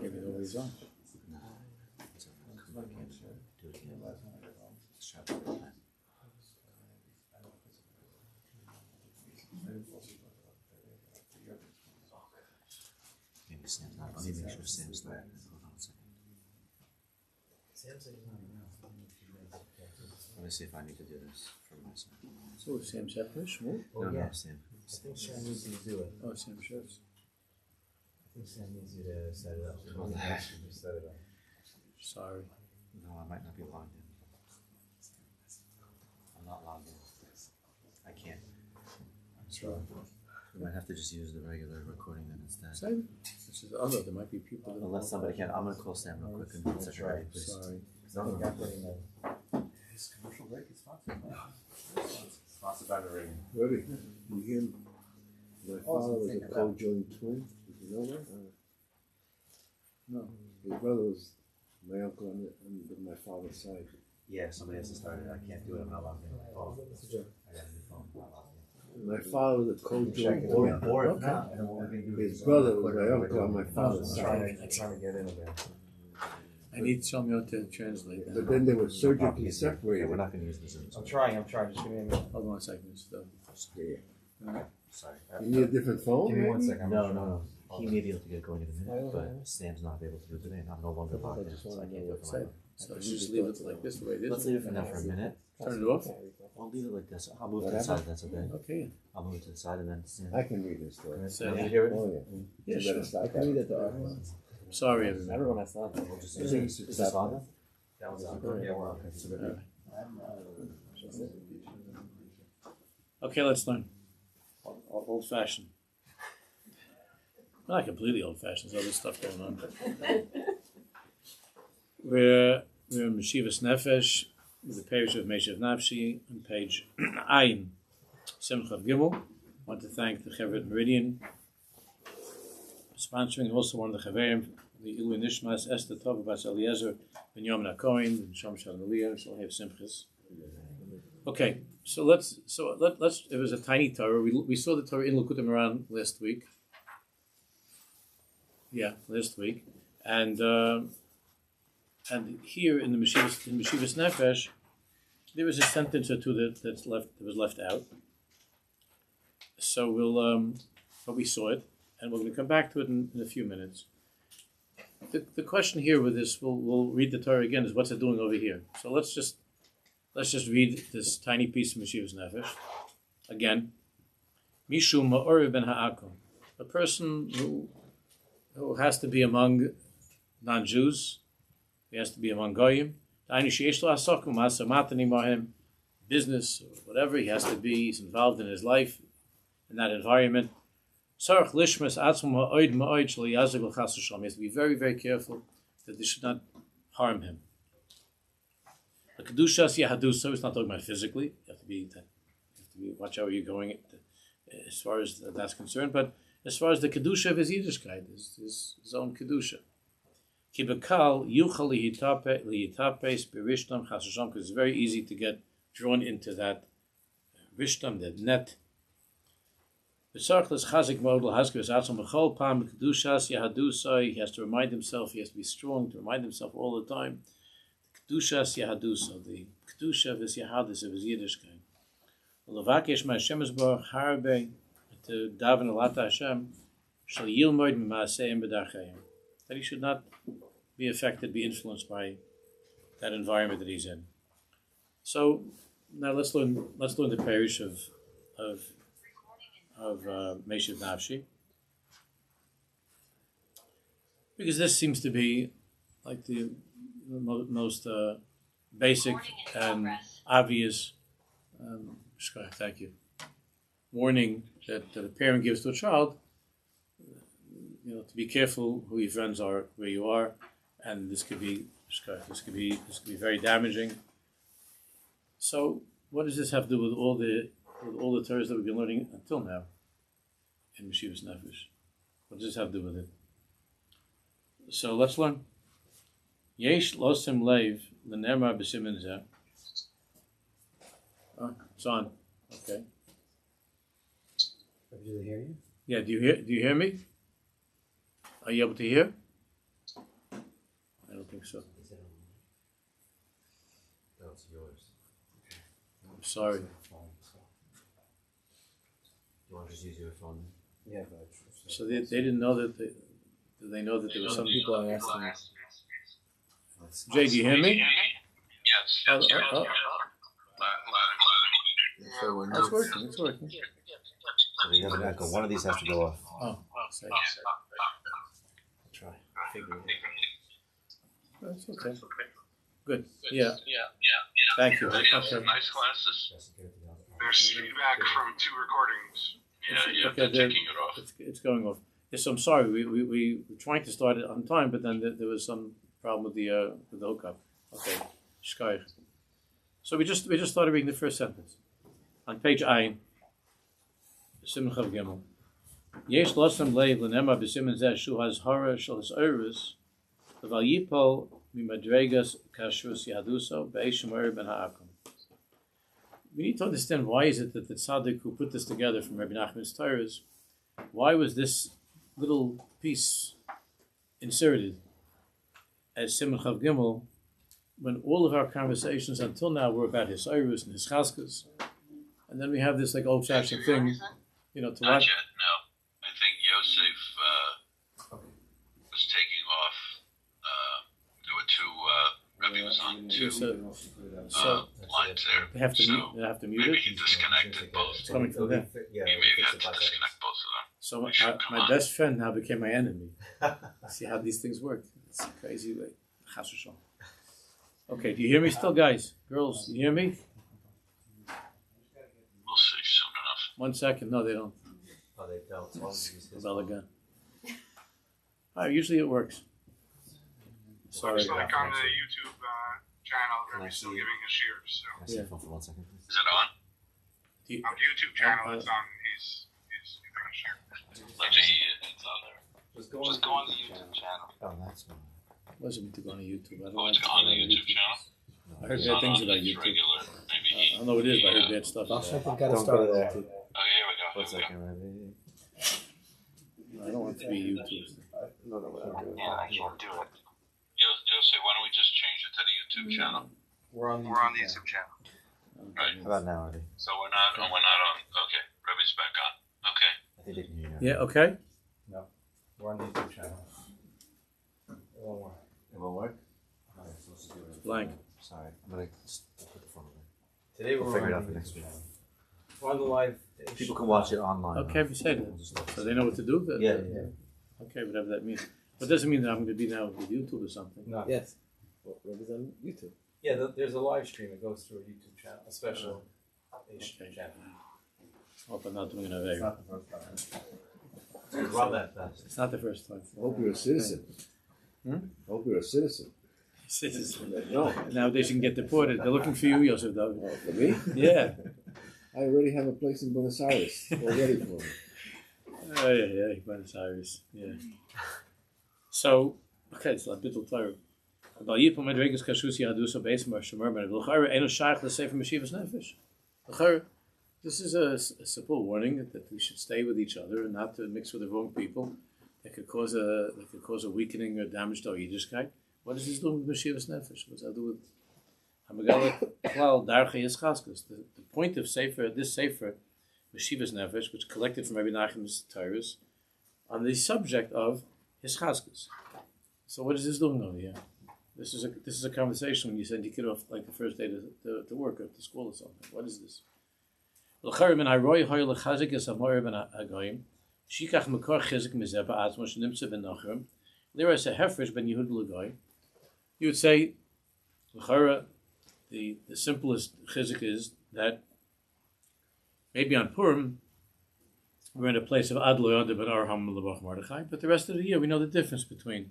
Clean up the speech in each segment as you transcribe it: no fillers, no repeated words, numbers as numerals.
Maybe nobody's on. Maybe Sam's not. Let me make sure Sam's not. Hold on a second. Let me see if I need to do this from my side. So Sam Shepard, No, no, Sam. I think Sam needs you to do it. Oh, Sam Shepard. I think Sam needs you to set it up. Set it up. Sorry. No, I might not be logged in. I'm not logged in. I can't. Sorry. We might have to just use the regular recording then instead. Sorry. This is other. There might be people that. Unless somebody can. I'm gonna call Sam real quick and set it ready, please. Sorry. No, His commercial break is sponsored. Sponsored by Meridian. Ready? You hear me? My father was a co-joined twin. Did you know that? No. His brother was my uncle on my father's side. Yeah, somebody has to start it. I can't do it. I'm not logged in. Oh, I got a new phone. I'm not logged in. My father was a co-joined Or twin. if not, then what we're gonna do His is brother was my uncle on my father's side. I'm trying to get in again. I need someone to translate that. But then they were surgically Yeah, separated. we're not gonna use the Zoom. I'm trying. Just give me a minute. Hold on a second. So. Yeah. Sorry. You need a different phone? Give me 1 maybe? second. No. He may be able to get going in a minute, but Sam's not able to do it today, and I'm no longer logged in, so I can't do it for my phone. So just leave it like this, the way it is. Let's leave it for now for a minute. Turn it off. I'll leave it like this. I'll move to the side. That's okay. Okay. I'll move it to the side, and then Sam. I can read this story. So, Can you hear it? Oh, yeah. yeah, You sure. better stop that. Sorry, everybody. Everyone has not. We'll just use it. Is this on? That one's on. Yeah, we're on. Okay, let's learn. Old fashioned. Not completely old fashioned. There's other stuff going on. We're in Meshivas Nefesh with the parish of Meshav Nafshi on page Ayin Simchav Gimel. I want to thank the Chevret Meridian sponsoring, also one of the Chaverim, the Ilu Nishmas Esther Tov Bas Eliezer Ben Yom Nakoin and Shom Shalom Aliyah Shal Hev Simchas. Okay, so let's. It was a tiny Torah. We saw the Torah in Likkutei Moharan last week. Yeah, last week, and here in the Meshivas Nefesh, there was a sentence or two that was left out. So but we saw it, and we're going to come back to it in a few minutes. The question here with this, we'll read the Torah again, is what's it doing over here? So let's just read this tiny piece of Meshivas Nefesh again. Mishum ma'oriv ben ha'akom, a person who has to be among non-Jews, he has to be among Goyim. Business or whatever, he's involved in his life, in that environment. He has to be very, very careful that this should not harm him. The Kedushas Yahadusa is not talking about physically. You have to be watch out where you're going as far as that's concerned, but as far as the Kedusha of his Yiddishkeit, his own Kedusha. Kibakal yuchal liyitapes berishtam chasasham, because it's very easy to get drawn into that rishtam, that net. B'sarchlas chazik model haskevas atzom b'chol pam kedushas yahadusai. He has to remind himself. He has to be strong to remind himself all the time. Kedushas yahadusa, the kedusha of his yahadus, of his Yiddishkeit. Levakesh ma'Hashem esbarach harbe, to daven alat Hashem shall yilmod mimaaseim b'darcheim. That he should not be affected, be influenced by that environment that he's in. So now let's learn the parish of Meshiv Nafshi, because this seems to be like the most basic and obvious thank you, warning that a parent gives to a child. To be careful who your friends are, where you are, and this could be very damaging. So, what does this have to do with all the Torahs that we've been learning until now in Meshivas Nefesh? What does this have to do with it? So let's learn. Yesh losim leiv l'nemar b'simin zeh. Oh, it's on. Okay. Do they hear you? Yeah. Do you hear me? Are you able to hear? I don't think so. Is it on? No, it's yours. I'm sorry. You want to just use your phone? Yeah, but So they didn't know that they know that there was some people are asking. Jay, do you hear me? Yes. Oh. So when It's working. It's working. So you have an echo. One of these has to go off. Oh, say. Try. Figure it That's okay. Good. Yeah. Thank you. Okay. Nice glasses. out. There's feedback from 2 recordings. Yeah, you have to taking it off. It's going off. Yes, I'm sorry. We were trying to start it on time, but then there was some problem with the hookup. Okay. Shkayach. So we just started reading the first sentence on page Ayin. Simon Chav Gimel. Yesh losam leiv l'nemar b'simen zeh shu hazhara shel ha'oros v'al yipol mimadregas kashrus yaduso be'esh shemer ben ha'akum. We need to understand why is it that the tzaddik who put this together from Rabbi Nachman's Torahs, why was this little piece inserted as Simon Chav Gimel when all of our conversations until now were about his oros and his chaskas, and then we have this like old-fashioned thing, to Not watch. yet, no. I think Yosef was taking off. There were 2, Rebbe was on 2 So lines there. they have to So mute. They have to mute maybe it. he disconnected both. It's coming from there. Yeah, He maybe had to disconnect both of them. So We should come my on. best friend now became my enemy. See how these things work. It's crazy. Like, chas v'shalom. Okay, do you hear me still, guys? Girls, do you hear me? We'll see soon enough. 1 second. No, they don't. Oh, they don't. One of these is Bell again. Usually it works. Sorry. Looks like on the YouTube channel, Rebbe's still giving his shears. So. Can I see your phone for 1 second, please? Is it on? Do you- On the YouTube channel, it's on. He's giving a shear. Let me. It's on there. Just Just go on the YouTube channel. Oh, that's one. wasn't meant to go on YouTube. I don't Oh, like it's to on go the YouTube channel. I heard It's bad not things on about its YouTube. regular. Maybe I he. don't know what it is, but I heard bad stuff. I think gotta Don't start go with there. YouTube. Oh, here we go. 1 Here we go. second, Rebbe. I don't want to be YouTube. no, what I'm doing. Yeah, I can't do it. You'll say, why don't we just change it to the YouTube channel? We're on the YouTube channel. Right. How about now, Rebbe? So we're not on. Okay, Rebbe's back on. Okay. I think they can hear you now. Yeah, okay. We're on the YouTube channel. It won't work. It won't work? Alright, so let's just do it. Blank. Sorry, I'm gonna just put the phone away. Today We'll we're figure it on out for the next YouTube week. channel. We're on the live. People can watch it online. Okay, we said it. We'll just let So they know what to do? Yeah. Okay, whatever that means. But it doesn't mean that I'm going to be now with YouTube or something. No. Yes. What is on YouTube? Yeah, there's a live stream. It goes through a YouTube channel, a special Okay. channel. Hope I'm not doing it It's away. not the first time. Rob that fast. It's not the first time. I hope you're a citizen. Hmm? I hope you're a citizen. No. Nowadays you can get deported. They're looking for you, Yosef David. Oh, for me? Yeah. I already have a place in Buenos Aires already for me. Yeah, Buenos Aires. Yeah. So, okay, it's a bit of Torah. About Yipum Medregas Kashusi Hadusa Beismar Shemer Ben L'chara Eno Shaykh L'Sefer Meshivas Nefesh. L'chara, this is a simple warning that we should stay with each other and not to mix with the wrong people. That could cause a weakening or damage to our Yiddishkeit. What does this do with Meshivas Nefesh? What does that do with Hamagala Klal Darchei Yischaskus? The point of this Sefer, Meshivas Nefesh, which collected from Rabbi Nachman's Torahs, on the subject of his chazkas. So what is this doing over here? This is a conversation when you send your kid off like the first day to work or to school or something. What is this? You would say, the simplest chizik is that maybe on Purim we're in a place of Ad Lo Yada ben Arham L'Baruch Mordechai, but the rest of the year we know the difference between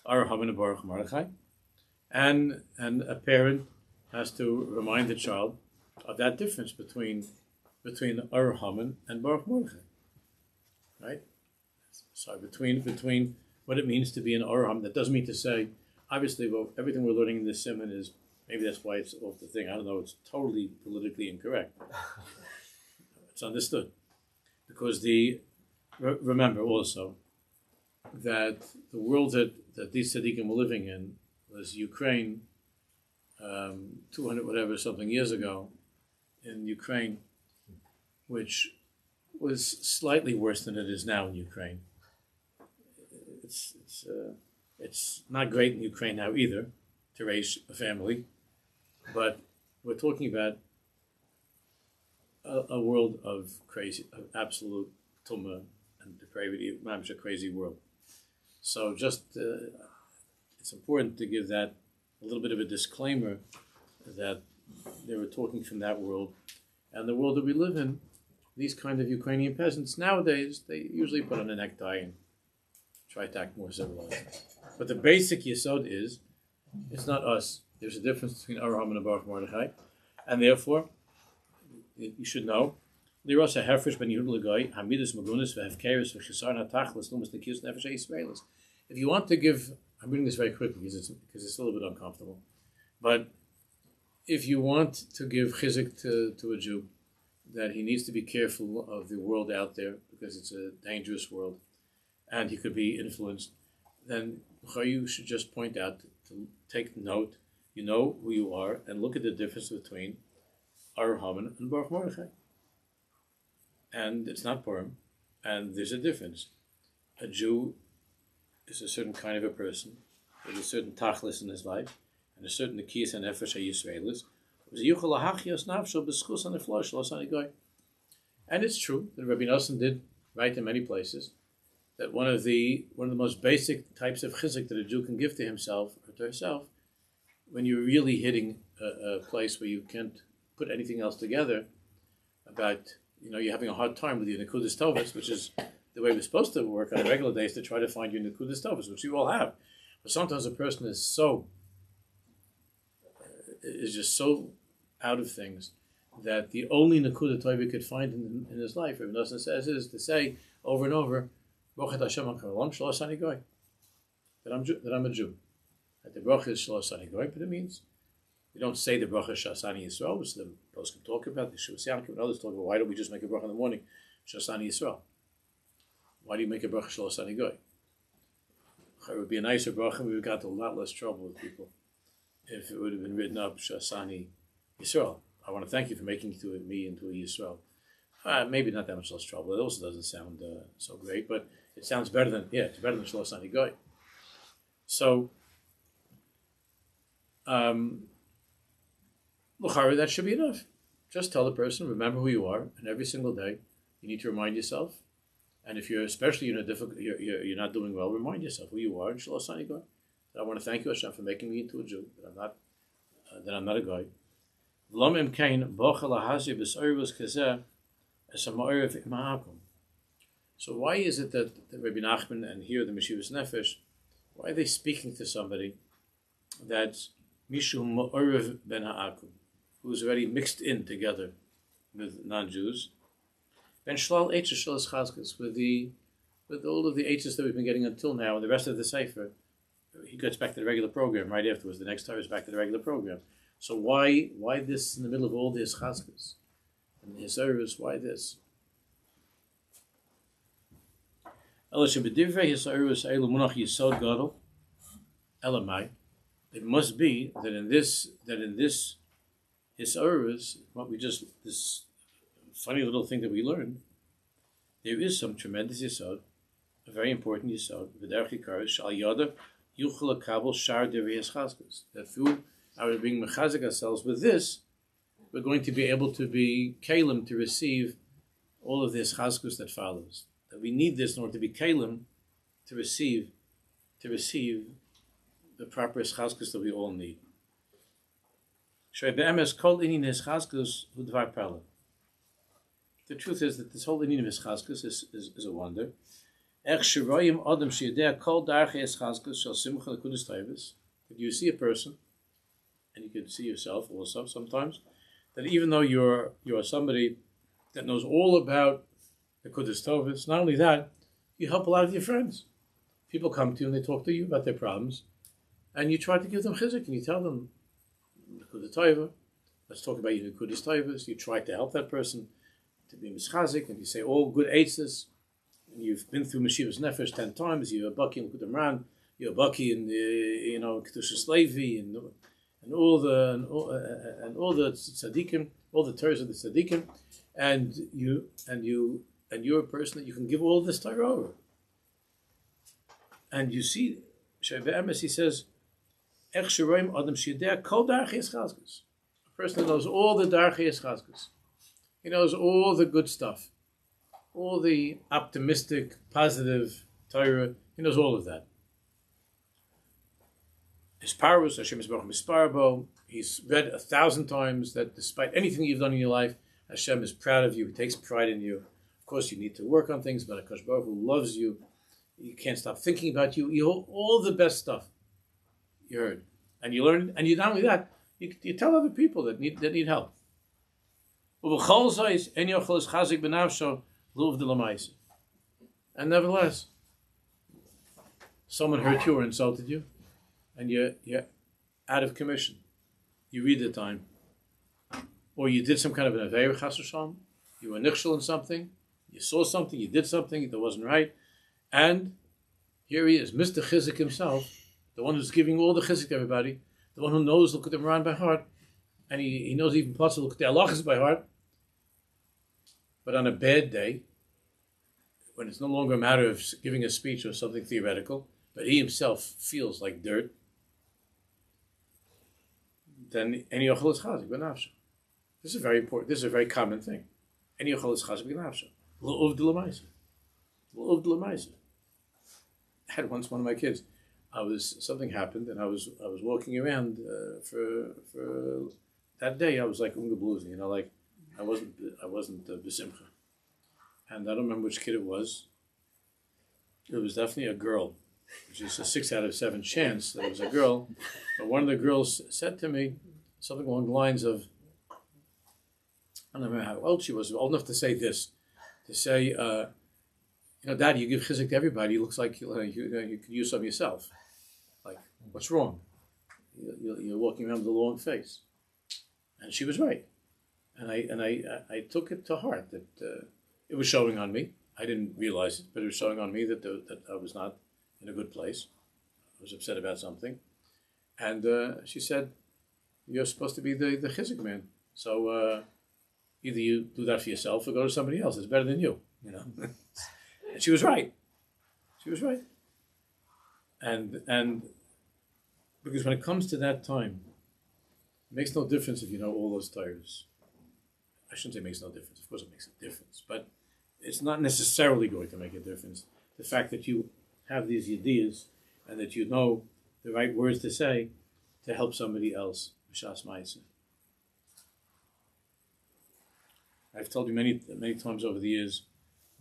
Arham and Baruch Mordechai, and a parent has to remind the child of that difference between Arham and Baruch Mordechai, right? So between what it means to be an Arham. That doesn't mean to say, obviously, well, everything we're learning in this simon is, maybe that's why it's off the thing. I don't know. It's totally politically incorrect. It's understood. Because remember also that the world that these tzaddikim were living in was Ukraine, 200 whatever something years ago in Ukraine, which was slightly worse than it is now in Ukraine. It's not great in Ukraine now either to raise a family, but we're talking about a world of crazy, of absolute tumah and depravity, a crazy world. So just it's important to give that a little bit of a disclaimer that they were talking from that world, and the world that we live in. These kind of Ukrainian peasants nowadays, they usually put on a necktie and try to act more civilized. But the basic yesod is, it's not us. There's a difference between Avraham and Baruch Mordechai, and therefore, you should know, if you want to give, I'm reading this very quickly because it's a little bit uncomfortable, but if you want to give chizik to a Jew, that he needs to be careful of the world out there because it's a dangerous world and he could be influenced, then you should just point out, to take note, you know who you are, and look at the difference between Avraham and Baruch Mordechai. And it's not Purim, and there's a difference. A Jew is a certain kind of a person, there's a certain tachlis in his life, and a certain nekiyas and nefesh HaYisraelis. And it's true that Rabbi Nosson did write in many places that one of the most basic types of chizik that a Jew can give to himself or to herself, when you're really hitting a place where you can't put anything else together, about you're having a hard time with your nekudas tovas, which is the way we're supposed to work on a regular day, is to try to find your nekudas tovas, which you all have. But sometimes a person is just so out of things that the only nekuda tov he could find in his life, Rabbi Nosson says, is to say over and over, that I'm a Jew. That the bracha is Shalosani Goy, but it means you don't say the bracha Shasani Yisrael, which the post can talk about, the Shuvas Yankiv and others talk about, why don't we just make a bracha in the morning, Shasani Yisrael? Why do you make a bracha Shalosani Goy? It would be a nicer bracha, we would have got a lot less trouble with people if it would have been written up Shasani Yisrael. I want to thank you for making me into a Yisrael. Maybe not that much less trouble. It also doesn't sound so great, but it sounds better than Shalosani Goy. So, that should be enough. Just tell the person, remember who you are, and every single day you need to remind yourself. And if you're especially you're not doing well, remind yourself who you are in Shalosani Goy. I want to thank you, Hashem, for making me into a Jew. That I'm not a guy. So why is it that Rabbi Nachman and here the Meshivas Nefesh, why are they speaking to somebody that's Mishum Ma'orev ben Ha'akum, who's already mixed in together with non-Jews, Ben Shlal Eitches Shalas Chazkas, with all of the Eitches that we've been getting until now, and the rest of the Sefer, he gets back to the regular program right afterwards. The next time is back to the regular program. So why this in the middle of all this Chazkas and his service? Why this? It must be that in this Hisaurus, this funny little thing that we learned, there is some tremendous Yisod a very important yisod, v'derech hikar shal yada yuchel kabel shar deriyas chazkus. That through our being mechazik ourselves with this, we're going to be able to be kalim to receive all of this chazkus that follows. That we need this in order to be kalim to receive the proper chazkus that we all need. The truth is that this whole inyan of chazkus is a wonder. That you see a person, and you can see yourself also sometimes, that even though you're somebody that knows all about the Kudus Tovus, not only that, you help a lot of your friends. People come to you and they talk to you about their problems, and you try to give them chizik, and you tell them, Kudus Tova, let's talk about your Kudus Tovus. You try to help that person to be mischazik, and you say all good eitzes, and you've been through Meshivas Nefesh 10 times, you're a Baki in Kudam Ran, you're a Baki in Kedushas Levi, and all the tzaddikim, all the Torahs of the tzaddikim, and you're a person that you can give all this Torah over. And you see, Shaiva he says, Ech Sheroim Adam Shideh Kol Darchei Chazkus. A person that knows all the Darchei Chazkus. He knows all the good stuff, all the optimistic, positive Torah. He knows all of that. His parvus, Hashem Yisbarach Misparbo. He's read 1,000 times that despite anything you've done in your life, Hashem is proud of you. He takes pride in you. Of course, you need to work on things, but HaKadosh Baruch Hu loves you. You can't stop thinking about you. You hold all the best stuff you heard, and you learn. And you not only that, you tell other people that need help. And nevertheless, someone hurt you or insulted you, and you're out of commission. You read the time, or you did some kind of an aveira chas v'shalom. You were nichshel in something. You saw something. You did something that wasn't right, and here he is, Mr. Chizik himself, the one who's giving all the chizik to everybody, the one who knows L'kutei Moharan by heart, and he knows even parts of L'kutei Halachos by heart. But on a bad day, when it's no longer a matter of giving a speech or something theoretical, but he himself feels like dirt, then any yochel is chazik b'nafsho. This is very important. This is a very common thing. Any yochel is chazik b'nafsho. L'uv de l'maisa. L'uv de l'maisa. I had once one of my kids. Something happened, and I was walking around for that day. I was like unga bluesy, like I wasn't besimcha, and I don't remember which kid it was. It was definitely a girl, which is a 6 out of 7 chance that it was a girl. But one of the girls said to me something along the lines of, I don't remember how old she was, old enough to say this, Dad, you give chizik to everybody. It looks like you could use some yourself. Like, what's wrong? You're walking around with a long face, and she was right. And I took it to heart that it was showing on me. I didn't realize it, but it was showing on me that I was not in a good place. I was upset about something, and she said, "You're supposed to be the chizik man. So either you do that for yourself or go to somebody else. It's better than you, And she was right. She was right. And because when it comes to that time, it makes no difference if you know all those tires. I shouldn't say it makes no difference. Of course it makes a difference. But it's not necessarily going to make a difference. The fact that you have these ideas and that you know the right words to say to help somebody else. B'shas ma'aseh. I've told you many times over the years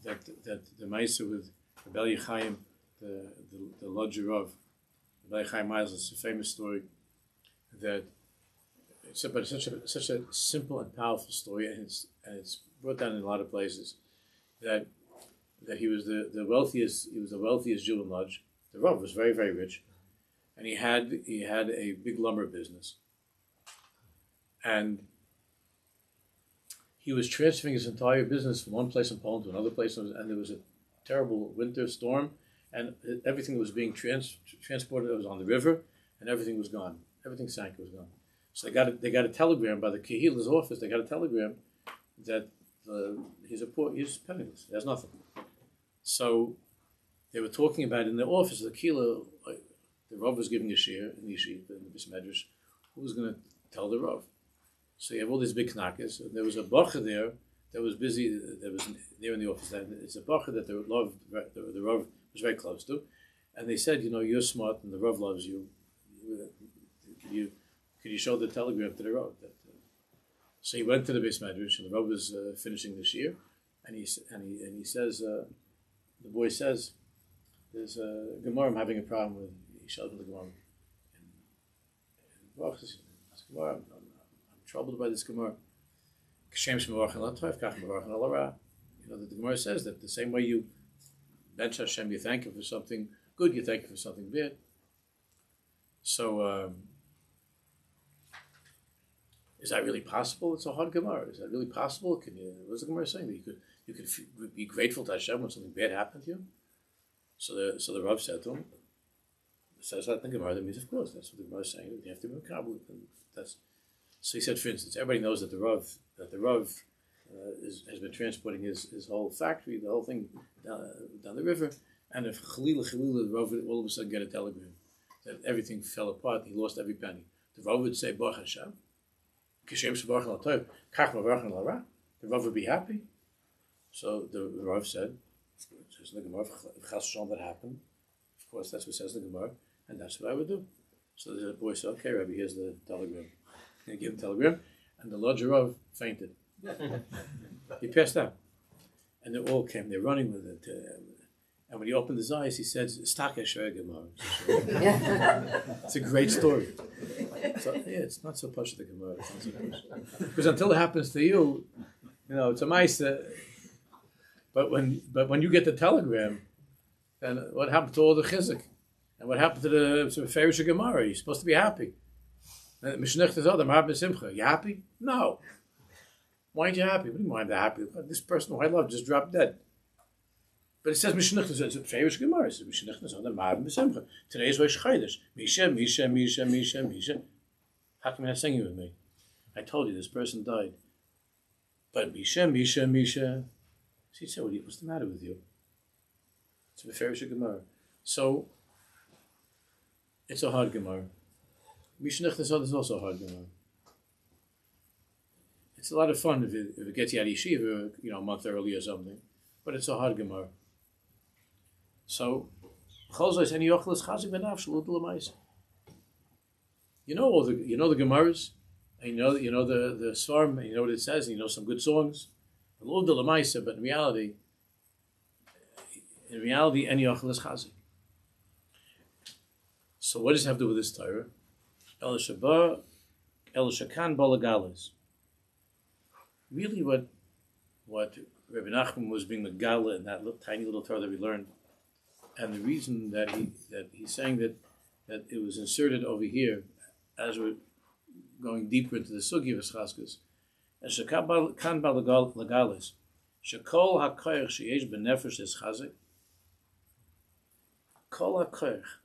that the ma'aseh with Rebbe Chaim, the lodger of Rebbe Chaim Meisel, is a famous story that it's such a simple and powerful story, and it's brought down in a lot of places that he was the wealthiest Jew in Lodge. The Rav was very, very rich, and he had a big lumber business, and he was transferring his entire business from one place in Poland to another place, and there was a terrible winter storm, and everything was being transported. It was on the river, and everything was gone. Everything sank. It was gone. So they got a telegram by the Kehila's office. They got a telegram that he's penniless. He has nothing. So they were talking about in the office, the Kila, like, the Rav was giving a shiur in the yeshiva, in the Bis Medrash. Who was going to tell the Rav? So you have all these big knackers. And there was a bacher there that was busy, that was there in the office. And it's a bacher that the Rav was very close to. And they said, you're smart and the Rav loves you. Could you show the telegram to the Rav? So he went to the Bis Medrash, and the Rav was finishing the shiur, and he says, the boy says, there's a Gemara I'm having a problem with. He showed him the Gemara. And the Rav says, Gemara, I'm troubled by this Gemara. The Gemara says that the same way you bench Hashem, you thank him for something good, you thank him for something bad. So, is that really possible? It's a hard Gemara. Is that really possible? What's the Gemara saying? That you could be grateful to Hashem when something bad happened to you? So the Rav said to him, says that in the Gemara, that means of course, that's what the Gemara is saying, you have to be makabel. So he said, for instance, everybody knows that the Rav has been transporting his whole factory, the whole thing down the river, and if Chalila, the Rav would all of a sudden get a telegram that everything fell apart, he lost every penny. The Rav would say, Baruch Hashem, the Rav would be happy. So the Rav said, says in the Gemara, if that happened, of course that's what says in the Gemara, and that's what I would do. So the boy said, okay, Rabbi, here's the telegram. He gave him the telegram, and the larger Rav fainted. He passed out. And they all came, they're running with it. And when he opened his eyes, he said, Staka Shver Gemara. It's a great story. So, it's not so much the Gemara. Because until it happens to you, it's a mice. But when you get the telegram, then what happened to all the chizik? And what happened to the Farish Gemara? You're supposed to be happy. Mishnech is other Mahab Simcha. You happy? No. Why aren't you happy? What do you mean I'm happy? This person who I love just dropped dead. But it says Mishnech is a Farish Gemara. It says Mishnech is other Mahab Simcha. Today is Rosh Chodesh. Misha. How come you're not singing with me? I told you this person died. But Misha. So he said, what's the matter with you? It's a Farish Gemara. So it's a hard Gemara. Mishnech is also a hard Gemara. It's a lot of fun if it gets you out of yeshiva, a month early or something. But it's a hard Gemara. So, any yochel chazik benafsh l'maisa. You know the Gemaras, and you know the Svarm, and you know what it says, and you know some good songs. But in reality, any yochel is chazik. So what does it have to do with this Torah? El Shakan Balagalas. Really, what Rabbi Nachman was being the Gala in that tiny little Torah that we learned, and the reason that he's saying that it was inserted over here as we're going deeper into the Sugi of Eschaskas, as Shakan Balagalas, Shekol HaKoyach Sheyesh B'Nefesh is Chazik, Kol HaKoyach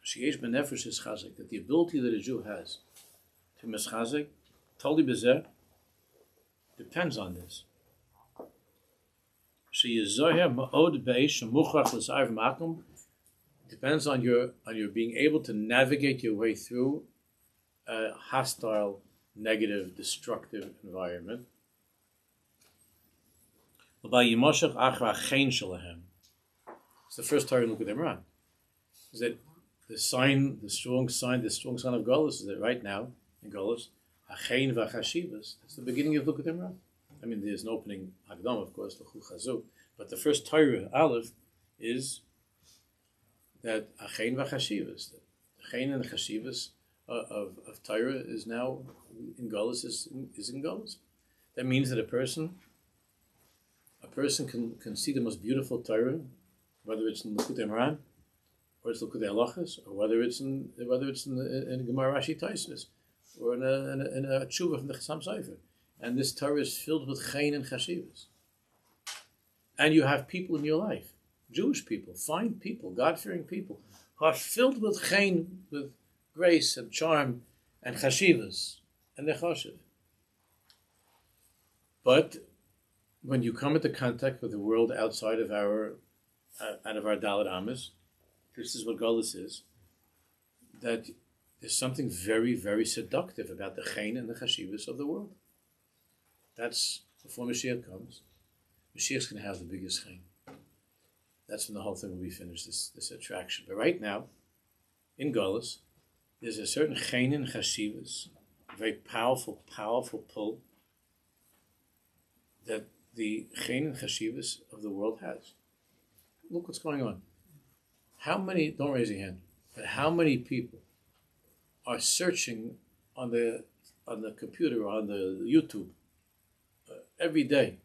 Sheyesh B'Nefesh is Chazik, that the ability that a Jew has to mischazik, totally bezeh, depends on this. Depends on your being able to navigate your way through a hostile, negative, destructive environment. It's the first Torah look at Imran. Is that the strong sign of Golus is that right now in Golus, Achein v'chashivas. That's the beginning of Lukat Imran. I mean, there's an opening Hagdam, of course, L'chu Chazu, but the first Torah Aleph is that Achein v'chashivas. The Achein and the Chashivas of Torah is now in Golus is in Golus. That means that a person can see the most beautiful Torah, whether it's in L'chut Imran, or it's L'chut Halachos, or whether it's in Gemara Rashi Tosfos, or in a tshuva from the Chassam Sofer. And this Torah is filled with chen and chashivas. And you have people in your life, Jewish people, fine people, God-fearing people, who are filled with chen, with grace and charm and chashivas, and they're chashiv. But when you come into contact with the world outside of our out of our Dalit Amas. This is what Golis is. That there's something very, very seductive about the Chen and the Chashivas of the world. That's before Mashiach comes. Mashiach's going to have the biggest Chen. That's when the whole thing will be finished, this attraction. But right now, in Golis, there's a certain Chen and Chashivas, a very powerful, powerful pull that the Chen and Chashivas of the world has. Look what's going on. How many, don't raise your hand, but how many people are searching on the computer or on the YouTube every day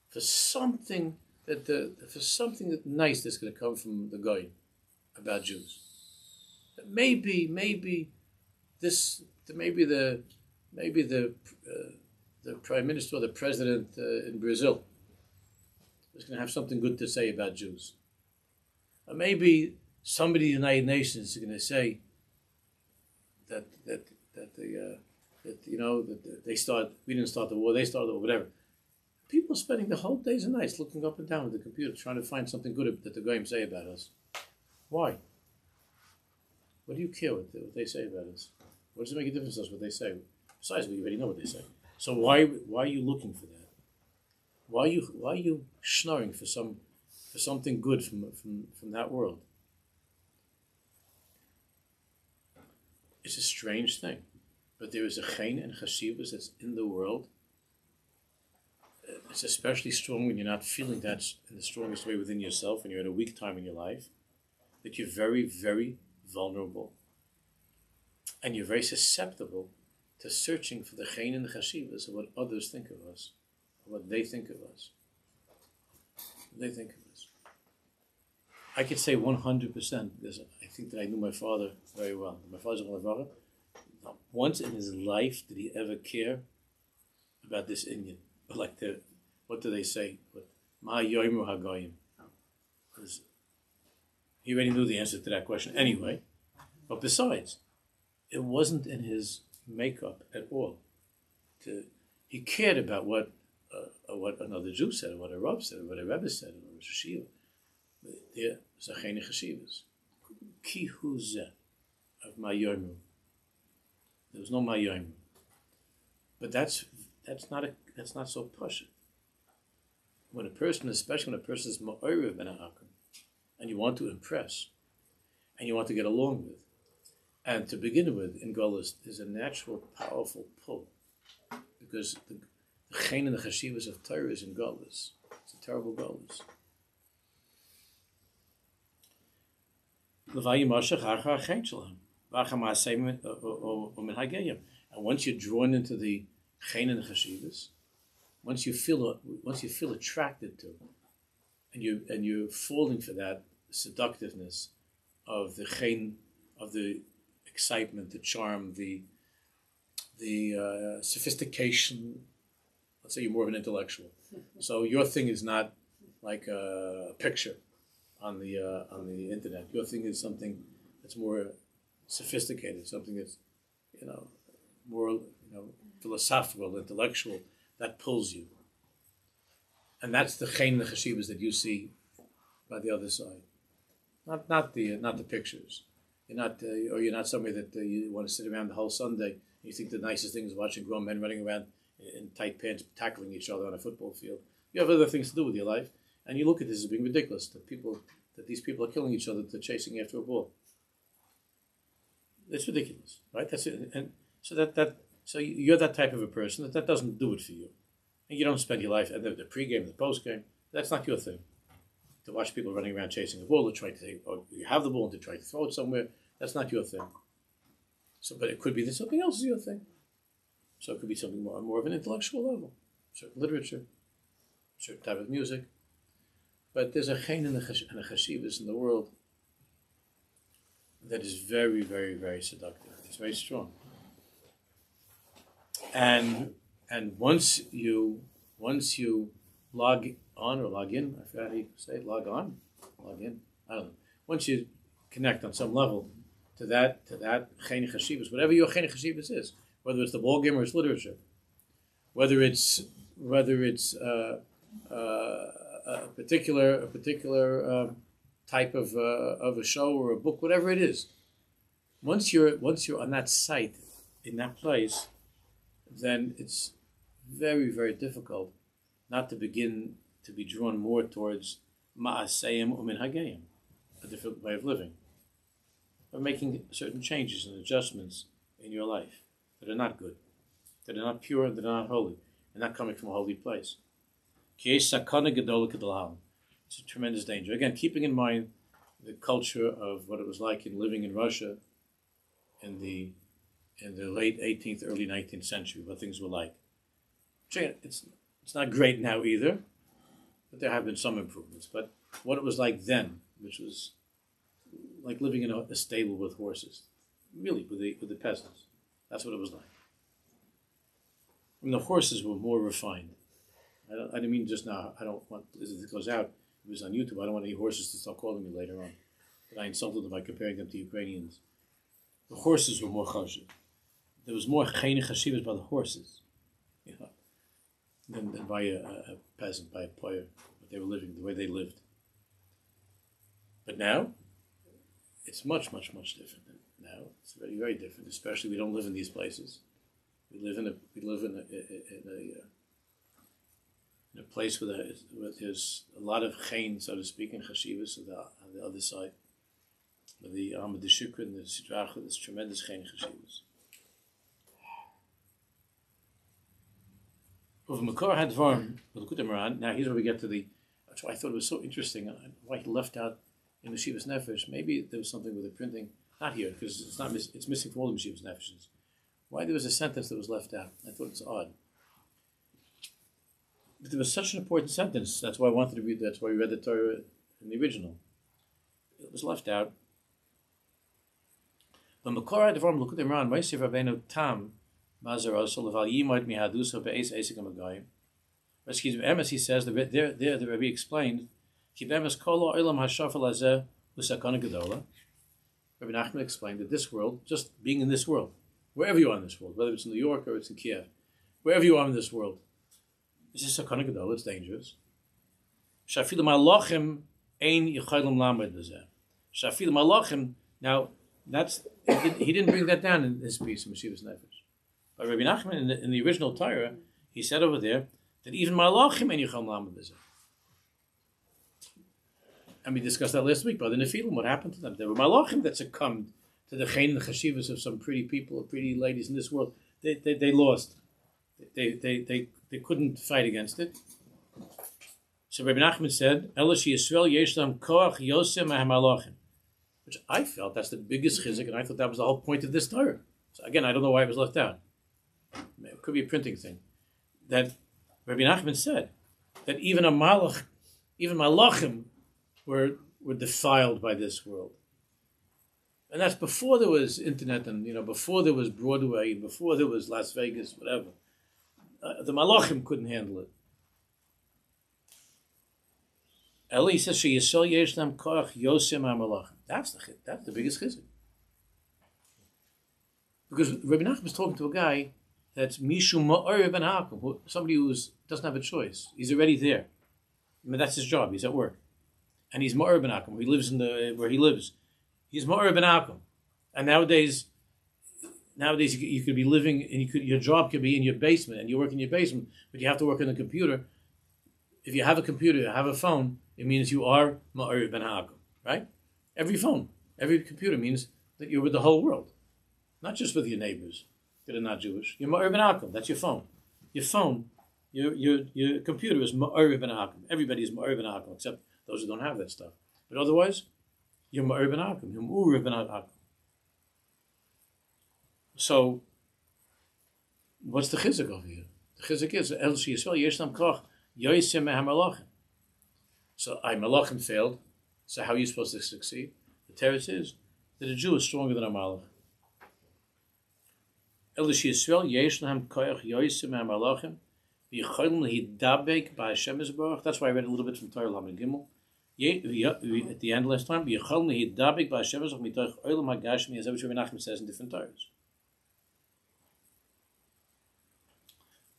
for something that nice that's going to come from the Goyim about Jews? Maybe the prime minister or the president in Brazil is going to have something good to say about Jews. Or maybe somebody in the United Nations is going to say that we didn't start the war, they started the war, whatever. People are spending the whole days and nights looking up and down with the computer trying to find something good that the Goyim say about us. Why? What do you care what they say about us? What does it make a difference to us what they say? Besides, we already know what they say. So why are you looking for that? Why are you schnorring for something good from that world? It's a strange thing, but there is a chen and chashivas that's in the world. It's especially strong when you're not feeling that in the strongest way within yourself, and you're at a weak time in your life, that you're very, very vulnerable, and you're very susceptible to searching for the chen and the chashivas of what others think of us, what they think of us. What they think of us. I could say 100% because I think that I knew my father very well. My father's a father. Not once in his life did he ever care about this Indian. Like what do they say? Ma yoimu hagoyim. Because he already knew the answer to that question anyway. But besides, it wasn't in his makeup at all. He cared about what another Jew said, or what a Rav said, or what a Rebbe said, or a Shishiyah. There was a Chen Chashivas. Ki hu zeh of Mayomu. There was no Mayomu. But that's not so pashut. When a person, especially when a person is ma'orev ben ha'akum, and you want to impress, and you want to get along with, and to begin with, in Golis, there's a natural, powerful pull, because the Chen and the Chashivas of Torah is in Golis. It's a terrible Golis. And once you're drawn into the Chen and the Chashivas, once you feel attracted to, and you're falling for that seductiveness of the Chen, of the excitement, the charm, the sophistication. Let's say you're more of an intellectual, so your thing is not like a picture on the internet. Your thing is something that's more sophisticated, something that's more philosophical, intellectual, that pulls you. And that's the chen, the chashivas that you see by the other side, not the pictures. You're not somebody that you want to sit around the whole Sunday. And you think the nicest thing is watching grown men running around in tight pants, tackling each other on a football field. You have other things to do with your life, and you look at this as being ridiculous. That these people are killing each other to chasing after a ball. It's ridiculous, right? That's it. And so you're that type of a person that doesn't do it for you, and you don't spend your life and the pregame, the postgame. That's not your thing. To watch people running around chasing a ball, or you have the ball and to try to throw it somewhere. That's not your thing. So, but it could be that something else is your thing. So it could be something more of an intellectual level, certain literature, certain type of music. But there's a chen and a chashivas in the world that is very, very, very seductive. It's very strong. And once you log on or log in, I forgot how you say it, log in, I don't know. Once you connect on some level to that chen chashivas, whatever your chen chashivas is, whether it's the ball game or it's literature, whether it's a particular type of a show or a book, whatever it is. Once you're on that site, in that place, then it's very, very difficult not to begin to be drawn more towards ma'aseyim u'minhageyim, a different way of living, or making certain changes and adjustments in your life that are not good, that are not pure, that are not holy, and not coming from a holy place. It's a tremendous danger. Again, keeping in mind the culture of what it was like in living in Russia in the late 18th, early 19th century, what things were like. It's not great now either, but there have been some improvements. But what it was like then, which was like living in a stable with horses, really with the peasants. That's what it was like. I mean, the horses were more refined. I didn't mean just now. I don't want, as it goes out, it was on YouTube. I don't want any horses to start calling me later on. But I insulted them by comparing them to Ukrainians. The horses were more chashiv. There was more chayne chashivas by the horses, than by a peasant, by a poyer, what they were living, the way they lived. But now, it's much, much, much different. Now it's very, very different. Especially we don't live in these places. We live in a place where there's a lot of chayin, so to speak, and chashivas on the other side. With the Amud Shukr and the Sidracha, there's tremendous chayin chashivas. Over Makor had Dvarim, now here's where we get to that's why I thought it was so interesting, why he left out in the Shivas Nefesh. Maybe there was something with the printing, not here, because it's missing from all the Shivas Nefeshes. Why there was a sentence that was left out? I thought it was odd. But there was such an important sentence, that's why I wanted to read, that's why we read the Torah in the original. It was left out. When Makor had Dvarim, L'Kutei Moharan, Moisei Rabbeinu Tam, Mazar Osel Leval Yimot Mihaduso Be'ez Esek HaMagayim. Rescues Emes, he says, the Rebbe explained, Ki Be'emes Kol Ha'olam HaShafel Hazeh U'Sakana Gedola. Rabbi Nachman explained that this world, just being in this world, wherever you are in this world, whether it's in New York or it's in Kiev, wherever you are in this world, this is Sakana Gedola, it's dangerous. Shafilu Malachim Ein Yichaylim Lamed Bezeh. Shafilu Malachim, now, he didn't bring that down in his piece in Meshivas Nefesh. But Rabbi Nachman, in the original Torah, he said over there that even Malachim Ein Yichaylim Lamed Bezeh. And we discussed that last week, Brother Nephilim, what happened to them? There were Malachim that succumbed to the chayin and chashivas of some pretty people, pretty ladies in this world. They lost. They couldn't fight against it. So Rabbi Nachman said, Elashi Yisrael Yeshlam Koach Yosem HaMalachim, which I felt that's the biggest chizuk, and I thought that was the whole point of this Torah. So again, I don't know why it was left out. It could be a printing thing. That Rabbi Nachman said that even Malachim were defiled by this world. And that's before there was internet and, before there was Broadway, before there was Las Vegas, whatever. The Malachim couldn't handle it. Eli says, "Sheyisol yeshlam koach yosem hamalachim." That's the biggest chizuk. Because Rabbi Nachman was talking to a guy that's Mishum Ma'or ben Hakum, somebody who doesn't have a choice. He's already there. I mean, that's his job. He's at work. And he's Ma'or ben Hakum. He lives where he lives. He's Ma'or ben Hakum. And nowadays you could be living, and your job could be in your basement, and you work in your basement, but you have to work on the computer. If you have a computer, you have a phone, it means you are Ma'or ben Hakum, right? Every phone, every computer means that you're with the whole world, not just with your neighbors that are not Jewish. You're Ma'or ben Hakum. That's your phone. Your phone, your computer is Ma'or ben Hakum. Everybody is Ma'or ben Hakum, except those who don't have that stuff. But otherwise, you're Ma'or ben Hakum. You're Ma'or ben Hakum. So, what's the chizuk over here? The chizuk is El Sheyisrael Yeshlam Koch Yoisem HaMalachim. So, Malachim failed. So, how are you supposed to succeed? The teretz is that a Jew is stronger than a Malach. El Sheyisrael Yeshlam Koch Yoisem HaMalachim V'Yicholim L'Hidabek B'Hashem Yisborach. That's why I read a little bit from Torah Lamed Gimel. At the end last time, V'Yicholim L'Hidabek B'Hashem Yisborach Mitoch Olam HaGashmi, as Rabbi Nachman says in different Torahs.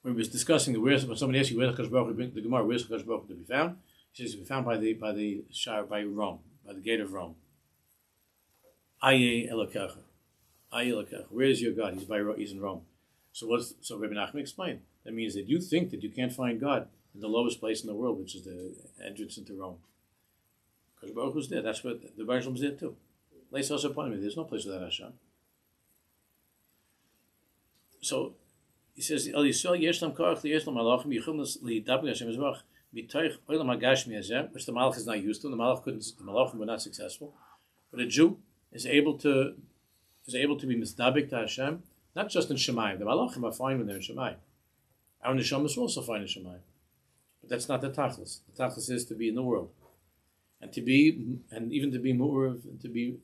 When he was discussing when somebody asked you where the Kadosh Baruch Hu, the Gemara, where's the Kadosh Baruch Hu to be found? He says, we found by the Shiur, by Rome, by the gate of Rome. Aye Elokecha. Aye Elokecha. Where is your God? He's in Rome. So Rabbi Nachman explained. That means that you think that you can't find God in the lowest place in the world, which is the entrance into Rome. Because Baruch Hu's there. That's what the Baruch Hu's there too. There's no place without Hashem. So he says, El Yisrael Yeshlam Korach Yeshlam Malachim Yichum Lidabri Hashem Yisrach B'Toich Olam Hagashmi Hazeh, which the Malach is not used to. The Malachim were not successful, but a Jew is able to be misdabik to Hashem, not just in Shemayim. The Malachim are fine when they're in Shemayim. Our neshamas are also fine in Shemayim, but that's not the tachlis. The tachlis is to be in the world, and even to be mu'urav, and to be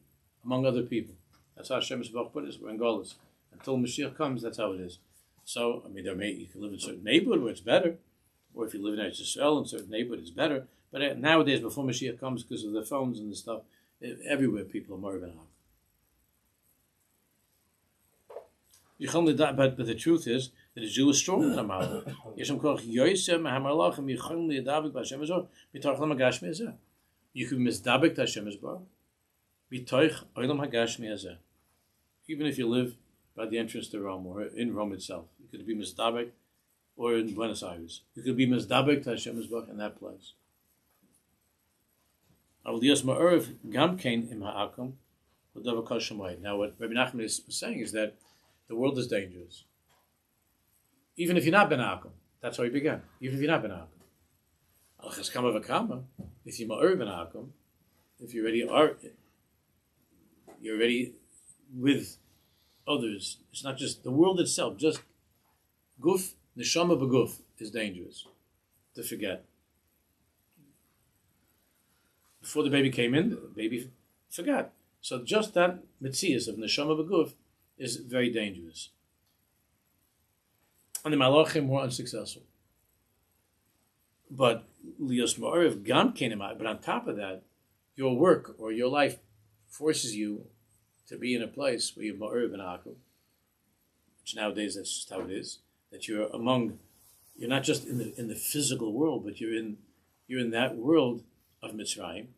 among other people. That's how Hashem Yisrach put us. We're in Golos. Until Mashiach comes, that's how it is. So, you can live in a certain neighborhood where it's better, or if you live in Eretz Yisrael in a certain neighborhood, it's better. But nowadays, before Mashiach comes, because of the phones and the stuff, everywhere people are more than But the truth is that a Jew is stronger than a Malach. You can misdabik to Hashem Yisbarach, even if you live by the entrance to Rome or in Rome itself. You could be misdabik, or in Buenos Aires. You could be misdabik to Hashem Yisbarach in that place. Now, what Rabbi Nachman is saying is that the world is dangerous. Even if you're not Ben Akum, that's how he began. Even if you're not Ben Akum. If you're Ma'ur Ben Akum, if you already are, you're already with others. It's not just the world itself, just guf, neshama b'guf is dangerous to forget. Before the baby came in, the baby forgot. So just that mitzias of neshama b'guf is very dangerous. And the malachim were unsuccessful. But lios ma'ariv gam kenemai. But on top of that, your work or your life forces you to be in a place where you're ma'ariv and akum, which nowadays that's just how it is. That you're not just in the physical world, but you're in that world of Mitzrayim,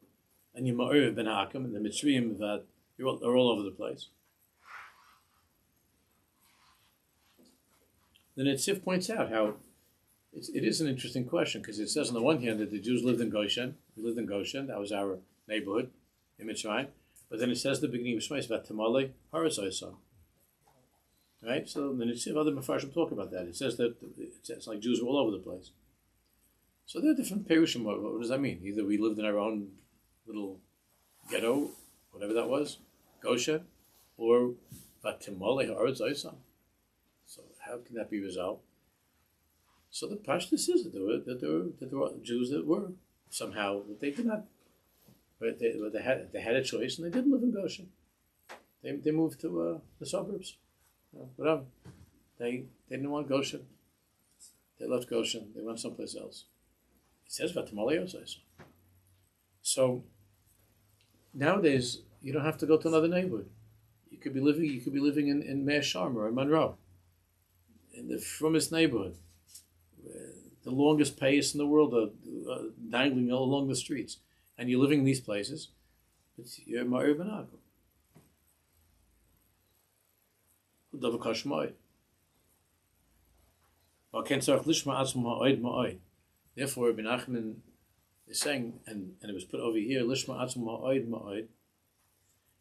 and you're ma'ariv ben akum, and the Mitzrayim that are all over the place. Then Sif points out how it is an interesting question, because it says on the one hand that the Jews lived in Goshen. We lived in Goshen. That was our neighborhood in Mitzrayim. But then it says at the beginning of Shmais about Tamale Harazoyson. Right? So then it's other Mefarshim talk about that. It says that it's like Jews were all over the place. So there are different perushim. What does that mean? Either we lived in our own little ghetto, whatever that was, Goshen, or Tamale Harazoyson. So how can that be resolved? So the Pashtus is that there were Jews that were somehow they did not, but they had a choice and they didn't live in Goshen. They moved to the suburbs, whatever. They didn't want Goshen. They left Goshen. They went someplace else. It says Vatamalios says. So nowadays you don't have to go to another neighborhood. You could be living in Mea Sharma or in Monroe, in the frummest neighborhood, the longest pace in the world, dangling all along the streets, and you're living in these places. You're Ma'ir Ben Akum. Therefore, Rabbi Nachman is saying, and it was put over here, Lishma Atzum Ha'oid Ma'oid,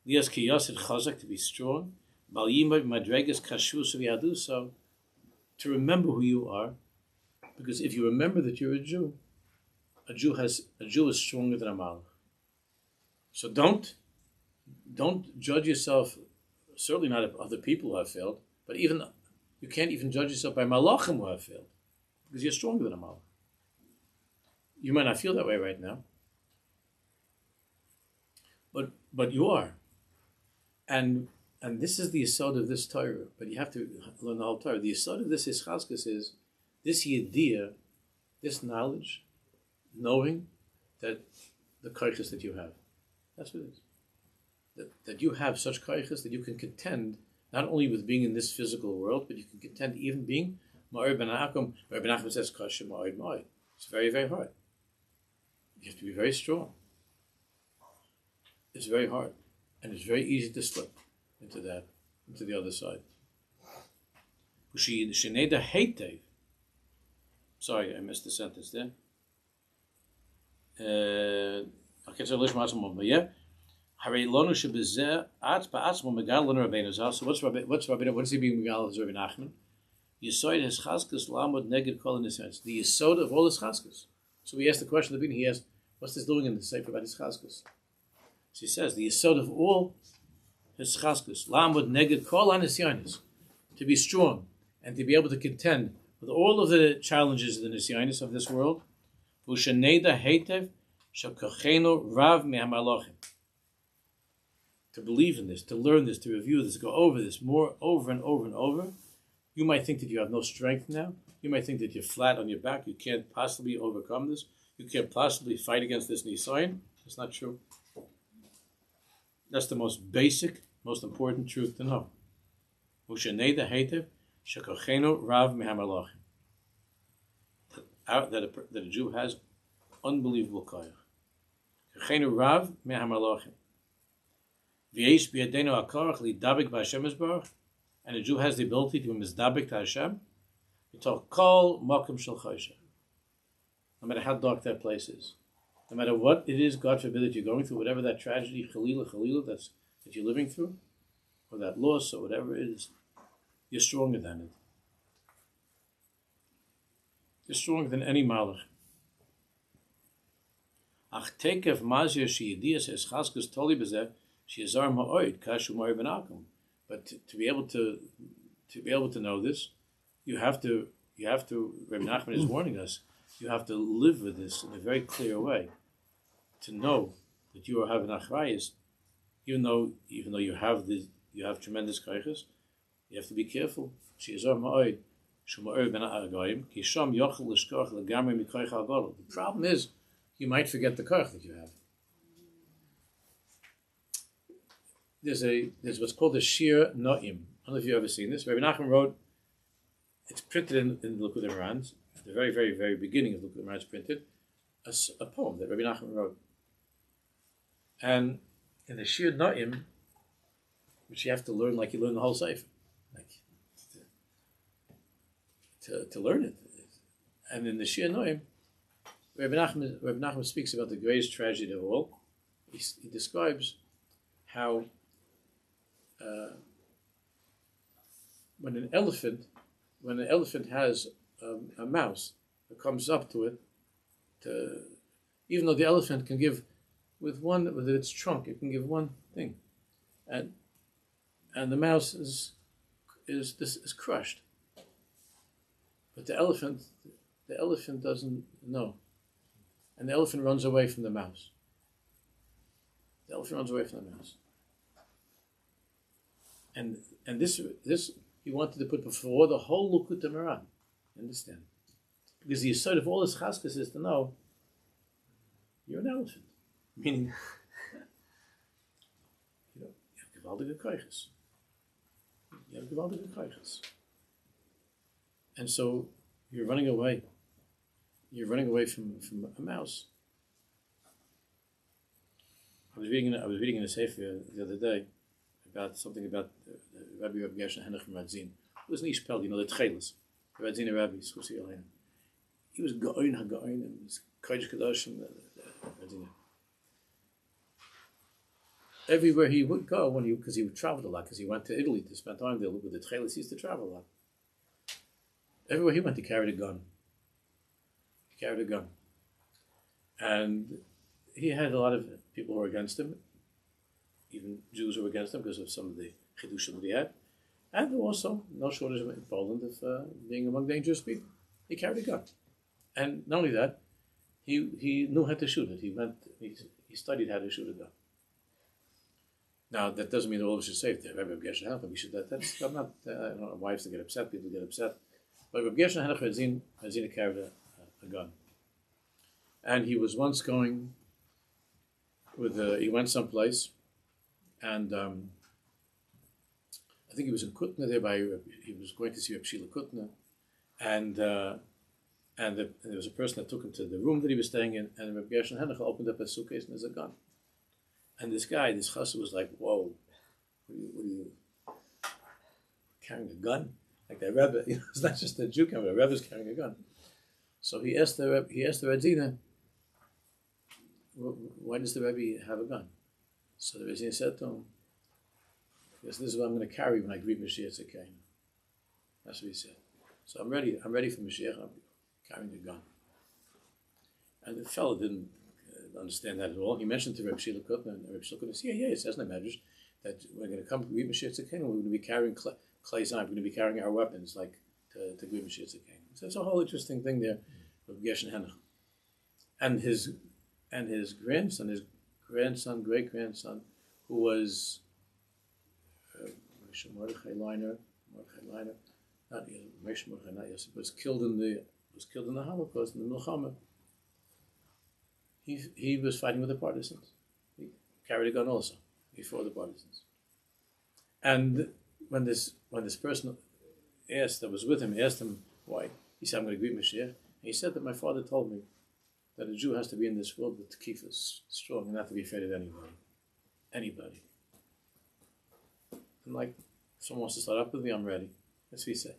Lias Ki Yasid Chazak, to be strong, Bal Yimad Madregas Kashus V'Yadu, so to remember who you are, because if you remember that you're a Jew is stronger than a Malach. So don't judge yourself, certainly not of other people who have failed, but even you can't even judge yourself by Malachim who have failed, because you're stronger than a Malach. You might not feel that way right now, but you are, and this is the yesod of this Torah. But you have to learn the whole Torah. The yesod of this Ischaskus is this yediyah, this knowledge, knowing that the koiches that you have. That's what it is. That you have such koiches that you can contend not only with being in this physical world, but you can contend even being Ma'ir Ben Akum. Rabbi Nachman says, Kashem Ma'id Ma'id. It's very, very hard. You have to be very strong. It's very hard, and it's very easy to slip into the other side. Sorry, I missed the sentence there. Okay, so let's watch more. Yeah. So what's he being megal as Rabbi Nachman? Yesod has chaskas lamod neged kol in the sense. The yesod of all his chaskas. So we asked the question at the beginning. He asked, "What's this doing in the sefer about his chaskas?" So he says, "The yesod of all his chaskas lamod neged kol anisyanis, to be strong and to be able to contend with all of the challenges of the nisyanis of this world. V'sheneda heitev shakochenu rav mehamalachim." To believe in this, to learn this, to review this, to go over this more over and over and over. You might think that you have no strength now. You might think that you're flat on your back. You can't possibly overcome this. You can't possibly fight against this nisayon. It's not true. That's the most basic, most important truth to know. That a Jew has unbelievable koyach. Kochenu rav mehamalachim. V'yesh b'yadenu hakorach lidabik b'Hashem yisbarach, and a Jew has the ability to be mizdabik to Hashem. We talk kol makom shel choshen. No matter how dark that place is, no matter what it is, God forbid, that you're going through, whatever that tragedy, chalila, that you're living through, or that loss, or whatever it is, you're stronger than it. You're stronger than any malach. Ach tekev mazir sheyidiyas es chaskus toli b'zeh sheyazar ma'oid kashu ma'oid benakum. But to be able to know this, you have to. Rabbi Nachman is warning us. You have to live with this in a very clear way. To know that you are having achrayus, even though you have tremendous kaiches, you have to be careful. The problem is, you might forget the kaich that you have. There's what's called the Shiur No'im. I don't know if you've ever seen this. Rabbi Nachman wrote, it's printed in the Likutei Moharan, at the very, very, very beginning of the Likutei Moharan, it's printed, a poem that Rabbi Nachman wrote. And in the Shiur No'im, which you have to learn like you learn the whole sefer, like to learn it. And in the Shiur No'im, Rabbi Nachman speaks about the greatest tragedy of all. He describes how when an elephant has a mouse that comes up to it, even though the elephant can give with its trunk, it can give one thing, and the mouse is crushed, but the elephant doesn't know, and the elephant runs away from the mouse. The elephant runs away from the mouse. And this he wanted to put before the whole Likutei Moharan. Understand? Because the yesod of all his chaskas is to know you're an elephant. Meaning, you have gewaltige kaiches. You have gewaltige kaiches. And so you're running away. You're running away from a mouse. I was reading in a sefer the other day about something about Rabbi Gershon Henech from Radzin. It was an Ishpel, the Tchelis. The Radzin Rabbi, he was Ga'on HaGa'on, and he was Kodesh Kadosh, and Radzin. Everywhere he would go, because he would travel a lot, because he went to Italy to spend time there with the Tchelis, he used to travel a lot. Everywhere he went, he carried a gun. And he had a lot of people who were against him, even Jews who were against him because of some of the chidushim that he had. And also, no shortage in Poland of being among dangerous people. He carried a gun. And not only that, he knew how to shoot it. He studied how to shoot a gun. Now, that doesn't mean all of us should say it. Rabbi Gershon Henech, we should I'm not, I don't know, wives to get upset, people get upset. But Rabbi Gershon Henech Radzin carried a gun. And he was once going he went someplace, and I think he was in Kutna there he was going to see Reb Shila Kutna, and And there was a person that took him to the room that he was staying in, and Rabbi Gershon Henoch opened up his suitcase and there's a gun. And this guy, this chassid, was like, "Whoa, what are you carrying a gun?" Like that Rebbe, it's not just a Jew carrying, a Rebbe's carrying a gun. So he asked the Radzina, "Why does the Rebbe have a gun?" So the Radzina said to him, "Because this is what I'm going to carry when I greet Mashiach Tzidkeinu." That's what he said. So I'm ready for Mashiach. I'm carrying a gun. And the fellow didn't understand that at all. He mentioned to Reb Shila Kutner, and Reb Shila Kutner said, yeah, it says in the Medrash that we're going to come greet Mashiach Tzidkeinu. We're going to be carrying clay sign. We're going to be carrying our weapons like to greet Mashiach Tzidkeinu. So it's a whole interesting thing there with Gershon Henoch. And his great grandson, who was Mordechai Leiner, not Yosef, was killed in the Holocaust, in the Milchama. He was fighting with the partisans. He carried a gun also before the partisans. And when this person that was with him asked him why, he said, "I'm going to greet Mashiach." And he said that my father told me that a Jew has to be in this world to keep us strong and not to be afraid of anybody. And like, if someone wants to start up with me, I'm ready. That's what he said.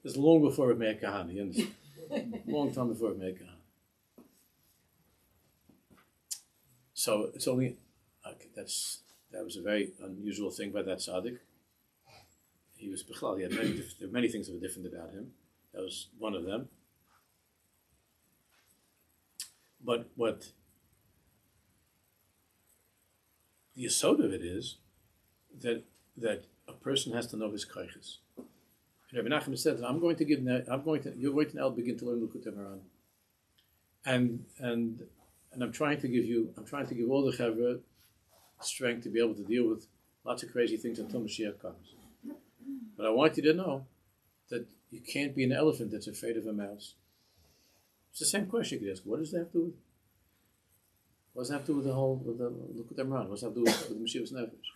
This is long before Meir Kahane, you understand? Long time before Meir Kahane. So it's only, okay, that was a very unusual thing by that tzaddik. He was Bechlal, there were many things that were different about him. That was one of them. But what the yesod of it is that a person has to know his kaiches. And Rabbi Nachman said that you're going to now begin to learn Likutei Moharan. And I'm trying to give all the Chevra strength to be able to deal with lots of crazy things until Mashiach comes. But I want you to know that you can't be an elephant that's afraid of a mouse. It's the same question you could ask. What does that have to do with? What does that have to do with the Likutei Moharan? What does that have to do with Mashiach's Nefesh?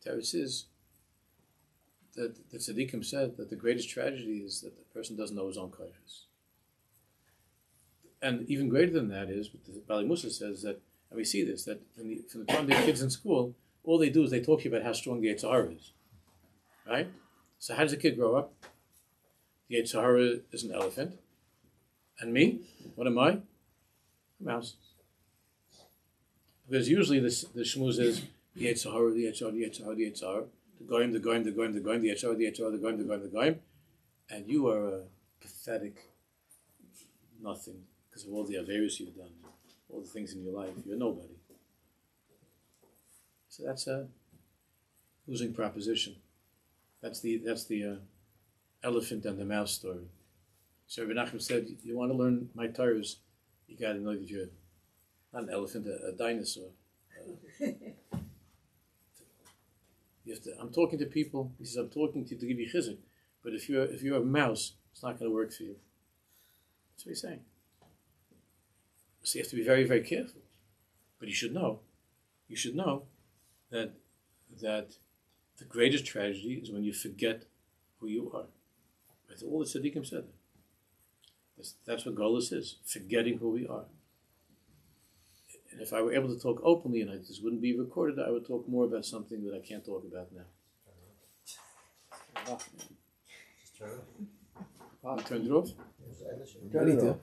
Teretz is that the tzaddikim said that the greatest tragedy is that the person doesn't know his own kaiches. And even greater than that is, what the Bali Musa says that, and we see this, that from the time they're kids in school, all they do is they talk to you about how strong the Yetzer Hara is. Right? So how does a kid grow up? The Yetzer Hara is an elephant. And me? What am I? A mouse. Because usually the shmuz is the Yetzer Hara, the Yetzer Hara, the Yetzer Hara, the Yetzer Hara, the Goyim, the Goyim, the Goyim, the Goyim, the Yetzer Hara, the Yetzer Hara, the Goyim, the Goyim, the Goyim. And you are a pathetic nothing because of all the averos you've done, all the things in your life. You're nobody. So that's a losing proposition. That's the elephant and the mouse story. So Rabbi Nachman said, you want to learn my Torahs, you got to know that you're not an elephant, a dinosaur. I'm talking to people. He says, I'm talking to you to give you chizuk. But if you're a mouse, it's not going to work for you. That's what he's saying. So you have to be very, very careful. But you should know that the greatest tragedy is when you forget who you are. Right? All the tzaddikim said that. That's what Golus is, forgetting who we are. And if I were able to talk openly and this wouldn't be recorded, I would talk more about something that I can't talk about now. You turned it off? Turn it off.